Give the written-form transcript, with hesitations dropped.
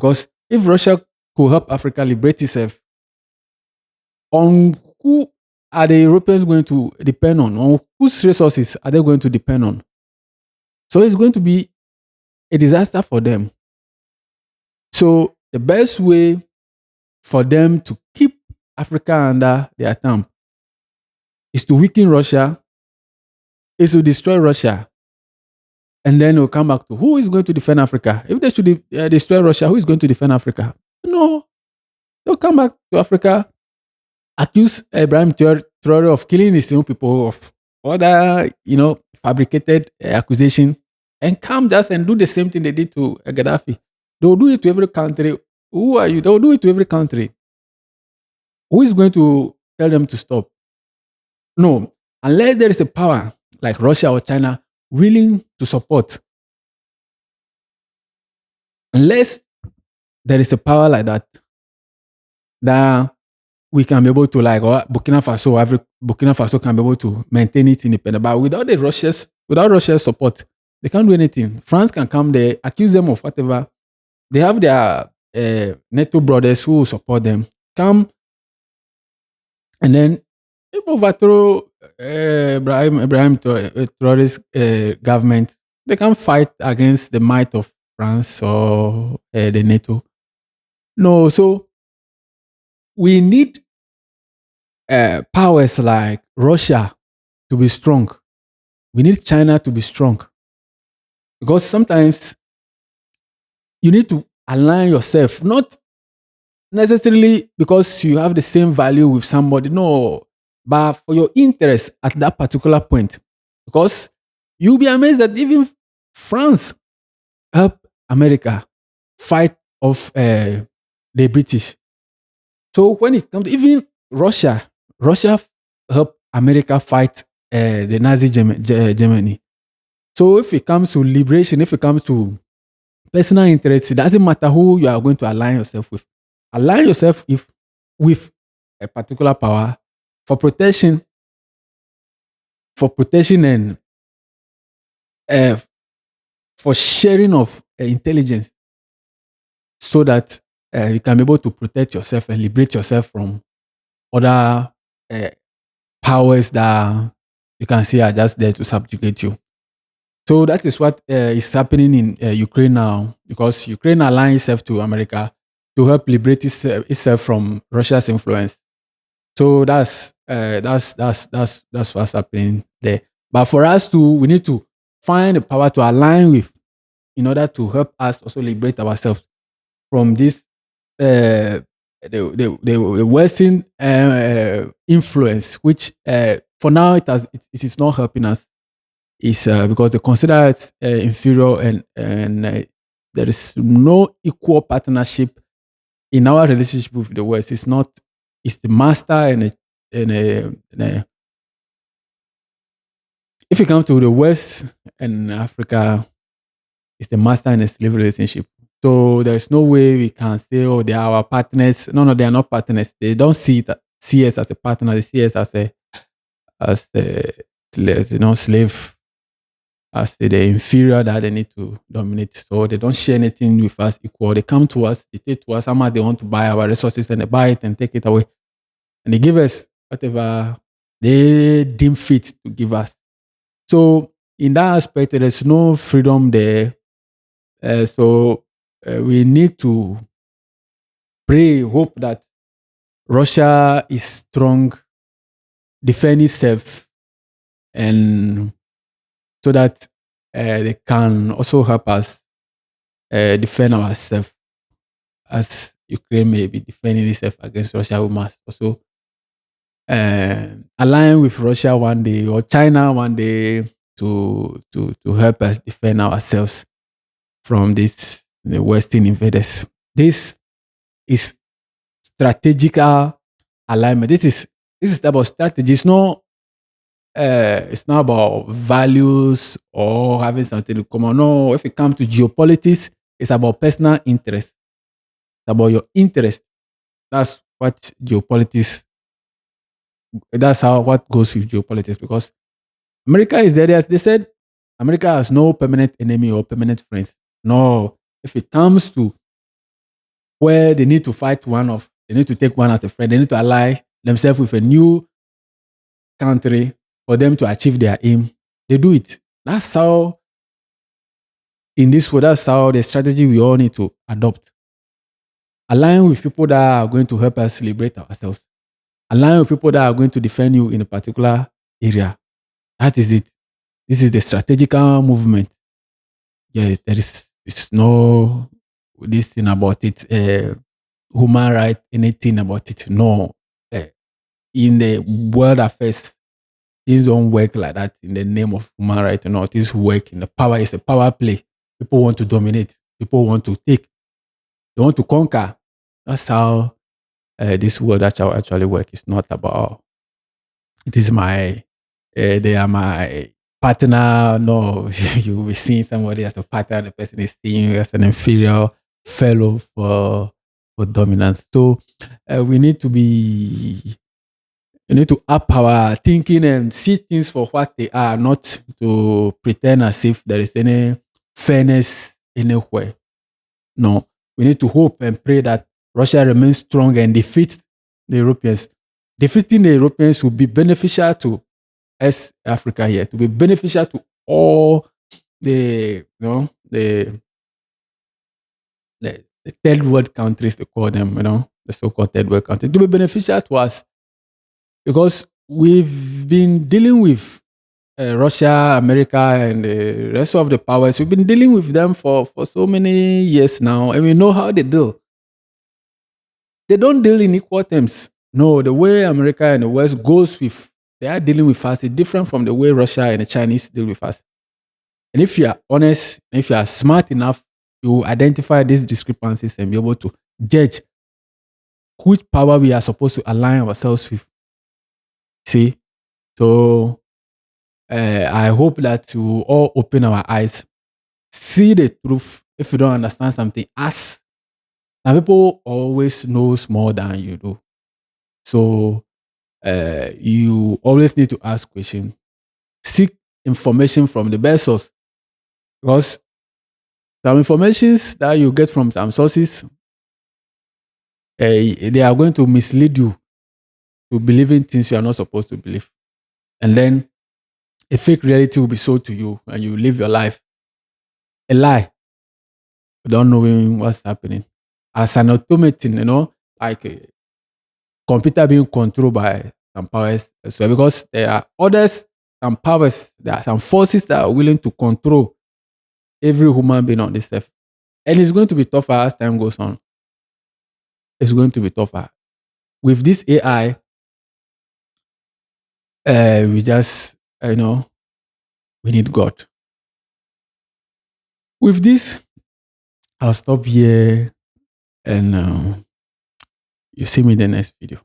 Because if Russia could help Africa liberate itself, on who are the Europeans going to depend on? On whose resources are they going to depend on? So it's going to be a disaster for them. So the best way for them to keep Africa under their thumb is to weaken Russia, is to destroy Russia. And then we'll come back to who is going to defend Africa. If they should destroy Russia, who is going to defend Africa? No, they'll come back to Africa, accuse Ibrahim Traore of killing his own people, of other, fabricated accusation, and come just and do the same thing they did to Gaddafi. They'll do it to every country. Who are you? They'll do it to every country. Who is going to tell them to stop? No, unless there is a power like Russia or China willing to support. Unless there is a power like that we can be able to, like, or Burkina Faso can be able to maintain it independent. But without Russia's support, they can't do anything. France can come there, accuse them of whatever. They have their NATO brothers who support them. Come and then overthrow Ibrahim Traore's government. They can fight against the might of France or the NATO. No, so we need powers like Russia to be strong. We need China to be strong. Because sometimes you need to align yourself, not necessarily because you have the same value with somebody, no, but for your interest at that particular point. Because you'll be amazed that even France helped America fight off the British. So when it comes to even Russia helped America fight the Nazi Germany. So if it comes to liberation, if it comes to personal interest, it doesn't matter who you are going to align yourself with. Align yourself with a particular power for protection and for sharing of intelligence, so that you can be able to protect yourself and liberate yourself from other powers that you can see are just there to subjugate you. So that is what is happening in Ukraine now, because Ukraine aligns itself to America to help liberate itself from Russia's influence. So that's what's happening there. But for us we need to find the power to align with, in order to help us also liberate ourselves from this the Western influence, which for now it is not helping us. Is because they consider it inferior, and there is no equal partnership in our relationship with the West. It's the master and if you come to the West and Africa, it's the master and the slave relationship. So there's no way we can say, oh, they are our partners. No, they are not partners. They don't see us as a partner. They see us as a slave, as the inferior that they need to dominate. So they don't share anything with us equal. They come to us, they take to us how much they want to buy our resources, and they buy it and take it away. And they give us whatever they deem fit to give us. So in that aspect, there is no freedom there. So we need to pray, hope that Russia is strong, defend itself, and so that they can also help us defend ourselves. As Ukraine may be defending itself against Russia, we must also align with Russia one day, or China one day, to help us defend ourselves from the Western invaders. This is strategical alignment. This is about strategy. It's not about values or having something in common. No, if it comes to geopolitics, it's about personal interest. It's about your interest. That's what geopolitics. That's what goes with geopolitics, because America is there. As they said, America has no permanent enemy or permanent friends. No, if it comes to where they need to fight one off, they need to take one as a friend, they need to ally themselves with a new country for them to achieve their aim. They do it. That's how, in this world, that's how the strategy we all need to adopt. Align with people that are going to help us liberate ourselves. Align with people that are going to defend you in a particular area. That is it. This is the strategical movement. Yeah, there is it's no this thing about it, human right, anything about it. No. Uh, in the world affairs, things don't work like that in the name of human right. You know, things work in the power. It's a power play. People want to dominate. People want to take. They want to conquer. That's how this world actually work. It's not about it is my they are my partner. No, you will be seeing somebody as a partner. The person is seeing you as an inferior fellow for dominance. So we need to be we need to up our thinking and see things for what they are, not to pretend as if there is any fairness anywhere. No, we need to hope and pray that Russia remains strong and defeat the Europeans. Defeating the Europeans will be beneficial to us, Africa here, to be beneficial to all the, the third world countries, they call them, the so-called third world countries, to be beneficial to us because we've been dealing with Russia, America, and the rest of the powers. We've been dealing with them for so many years now, and we know how they deal. They don't deal in equal terms. No, the way America and the West goes with, they are dealing with us is different from the way Russia and the Chinese deal with us. And if you are honest, if you are smart enough, you will identify these discrepancies and be able to judge which power we are supposed to align ourselves with. See? So I hope that we will all open our eyes, see the truth. If you don't understand something, ask. Now people always knows more than you do. So you always need to ask questions. Seek information from the best source. Because some informations that you get from some sources, they are going to mislead you to believing things you are not supposed to believe. And then a fake reality will be sold to you and you live your life. A lie, without knowing what's happening. As an automaton, like a computer being controlled by some powers as well. Because there are others, some powers, there are some forces that are willing to control every human being on this earth. And it's going to be tougher as time goes on. It's going to be tougher. With this AI, we just, we need God. With this, I'll stop here and you see me in the next video.